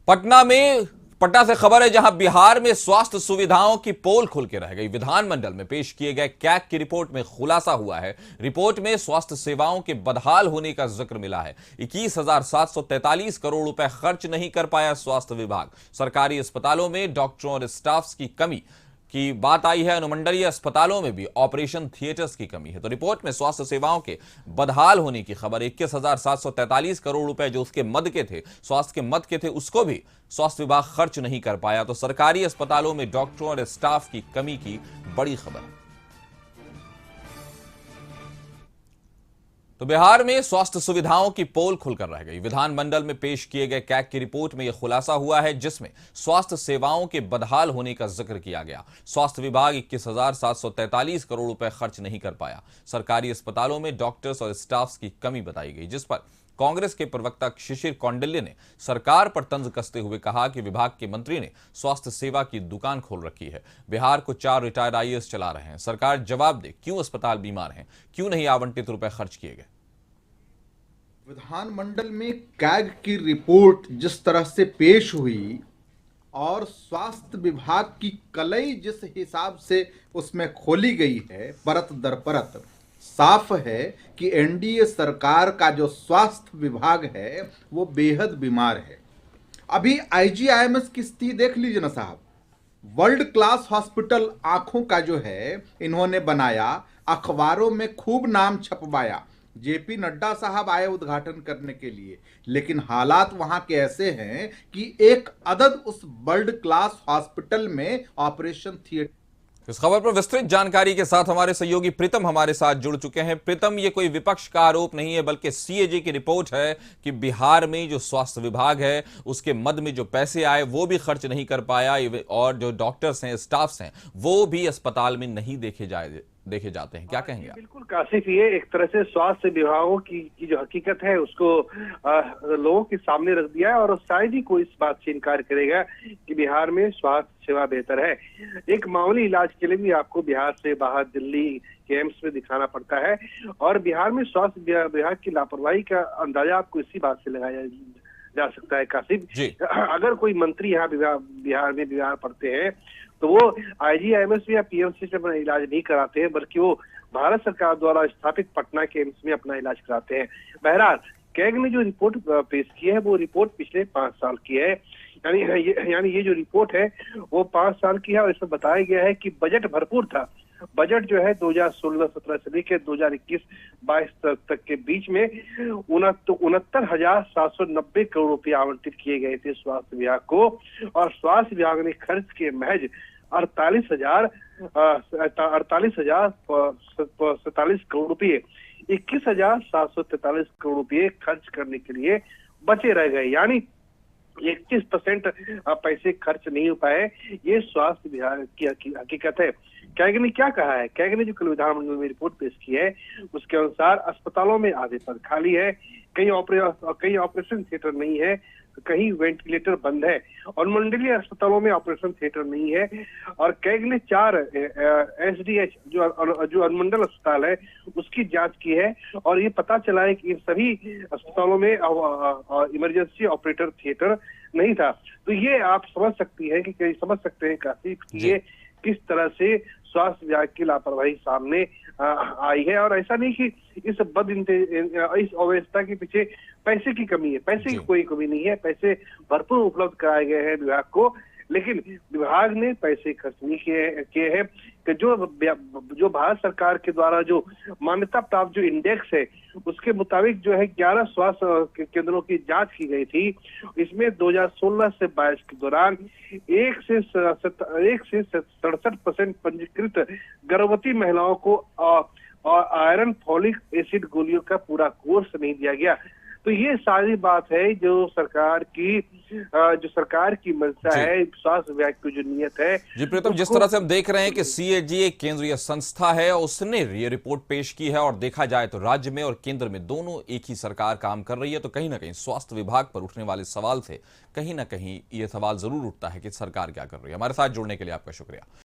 पटना से खबर है, जहां बिहार में स्वास्थ्य सुविधाओं की पोल खुल के रह गई। विधानमंडल में पेश किए गए कैग की रिपोर्ट में खुलासा हुआ है। रिपोर्ट में स्वास्थ्य सेवाओं के बदहाल होने का जिक्र मिला है। 21,743 करोड़ रुपए खर्च नहीं कर पाया स्वास्थ्य विभाग। सरकारी अस्पतालों में डॉक्टरों और स्टाफ की कमी की बात आई है। अनुमंडलीय अस्पतालों में भी ऑपरेशन थिएटर्स की कमी है। तो रिपोर्ट में स्वास्थ्य सेवाओं के बदहाल होने की खबर। 21,743 करोड़ रुपए जो उसके मद के थे, स्वास्थ्य के मद के थे, उसको भी स्वास्थ्य विभाग खर्च नहीं कर पाया। तो सरकारी अस्पतालों में डॉक्टरों और स्टाफ की कमी की बड़ी खबर है। तो बिहार में स्वास्थ्य सुविधाओं की पोल खुलकर रह गई। विधानमंडल में पेश किए गए कैग की रिपोर्ट में यह खुलासा हुआ है, जिसमें स्वास्थ्य सेवाओं के बदहाल होने का जिक्र किया गया। स्वास्थ्य विभाग 21,743 करोड़ रुपए खर्च नहीं कर पाया। सरकारी अस्पतालों में डॉक्टर्स और स्टाफ की कमी बताई गई, जिस पर कांग्रेस के प्रवक्ता शिशिर कौंडिल्य ने सरकार पर तंज कसते हुए कहा कि विभाग के मंत्री ने स्वास्थ्य सेवा की दुकान खोल रखी है। बिहार को 4 रिटायर्ड आईएएस चला रहे हैं। सरकार जवाब दे, क्यों अस्पताल बीमार हैं, क्यों नहीं आवंटित रुपए खर्च किए गए। विधानमंडल में कैग की रिपोर्ट जिस तरह से पेश हुई और स्वास्थ्य विभाग की कलई जिस हिसाब से उसमें खोली गई है, परत दर परत, साफ है कि एनडीए सरकार का जो स्वास्थ्य विभाग है वो बेहद बीमार है। अभी आईजीआईएमएस की स्थिति देख लीजिए ना साहब। वर्ल्ड क्लास हॉस्पिटल आंखों का जो है इन्होंने बनाया, अखबारों में खूब नाम छपवाया, जेपी नड्डा साहब आए उद्घाटन करने के लिए, लेकिन हालात वहां के ऐसे हैं कि एक अदद उस वर्ल्ड क्लास हॉस्पिटल में ऑपरेशन थिएटर। इस खबर पर विस्तृत जानकारी के साथ हमारे सहयोगी प्रीतम हमारे साथ जुड़ चुके हैं। प्रीतम, ये कोई विपक्ष का आरोप नहीं है, बल्कि सीएजी की रिपोर्ट है कि बिहार में जो स्वास्थ्य विभाग है उसके मद में जो पैसे आए वो भी खर्च नहीं कर पाया, और जो डॉक्टर्स हैं, स्टाफ्स हैं, वो भी अस्पताल में नहीं देखे जाते हैं। क्या कहेंगे आप? बिल्कुल काशिफ, ये एक तरह से स्वास्थ्य विभागों की जो हकीकत है उसको लोगों के सामने रख दिया है, और शायद ही कोई इस बात से इनकार करेगा कि बिहार में स्वास्थ्य सेवा बेहतर है। एक मामूली इलाज के लिए भी आपको बिहार से बाहर दिल्ली के एम्स में दिखाना पड़ता है, और बिहार में स्वास्थ्य विभाग की लापरवाही का अंदाजा आपको इसी बात से लगाया जा सकता है काशिफ। अगर कोई मंत्री यहाँ बिहार में बीमार पड़ते हैं तो वो आईजीआईएमएस या पीएमसी से अपना इलाज नहीं कराते हैं, बल्कि वो भारत सरकार द्वारा स्थापित पटना के एम्स में अपना इलाज कराते हैं। बहरहाल कैग ने जो रिपोर्ट पेश की है वो रिपोर्ट पिछले 5 साल की है। यानी ये जो रिपोर्ट है वो 5 साल की है, और इसमें बताया गया है कि बजट भरपूर था। बजट जो है 2016-17 से लेकर 2021-22 तक के बीच में 69,790 करोड़ रुपए आवंटित किए गए थे स्वास्थ्य विभाग को, और स्वास्थ्य विभाग ने खर्च किए महज 48,047 करोड़ रुपए। 21,743 करोड़ रुपए खर्च करने के लिए बचे रह गए, यानी 21% पैसे खर्च नहीं हो पाए। ये स्वास्थ्य विभाग की हकीकत है। कैग ने क्या कहा है? कैग ने जो कल विधानमंडल में रिपोर्ट पेश की है उसके अनुसार अस्पतालों में आधे पद खाली है, कहीं ऑपरेशन थिएटर नहीं है, कहीं वेंटिलेटर बंद है, और मंडलीय अस्पतालों में ऑपरेशन थिएटर नहीं है। और कैग ने 4 एसडीएच जो अनुमंडल अस्पताल है उसकी जांच की है, और ये पता चला है कि इन सभी अस्पतालों में इमरजेंसी ऑपरेटर थिएटर नहीं था। तो ये आप समझ सकते हैं काफी कि ये किस तरह से स्वास्थ्य विभाग की लापरवाही सामने आई है। और ऐसा नहीं कि इस अव्यवस्था के पीछे पैसे की कमी है, पैसे की कोई कमी नहीं है, पैसे भरपूर उपलब्ध कराए गए हैं विभाग को, लेकिन विभाग ने पैसे खर्च नहीं किए हैं। कि जो भारत सरकार के द्वारा जो मान्यता प्राप्त जो इंडेक्स है उसके मुताबिक जो है 11 स्वास्थ्य केंद्रों की जांच की गई थी। इसमें 2016 से 22 के दौरान 1 से 67% पंजीकृत गर्भवती महिलाओं को आयरन फॉलिक एसिड गोलियों का पूरा कोर्स नहीं दिया गया। तो ये सारी बात है जो सरकार की मंशा है, स्वास्थ्य विभाग की जो नियत है। जी प्रीतम, जिस तरह से हम देख रहे हैं कि सीएजी एक केंद्रीय संस्था है, उसने ये रिपोर्ट पेश की है, और देखा जाए तो राज्य में और केंद्र में दोनों एक ही सरकार काम कर रही है, तो कहीं ना कहीं स्वास्थ्य विभाग पर उठने वाले सवाल से कहीं ना कहीं ये सवाल जरूर उठता है कि सरकार क्या कर रही है। हमारे साथ जुड़ने के लिए आपका शुक्रिया।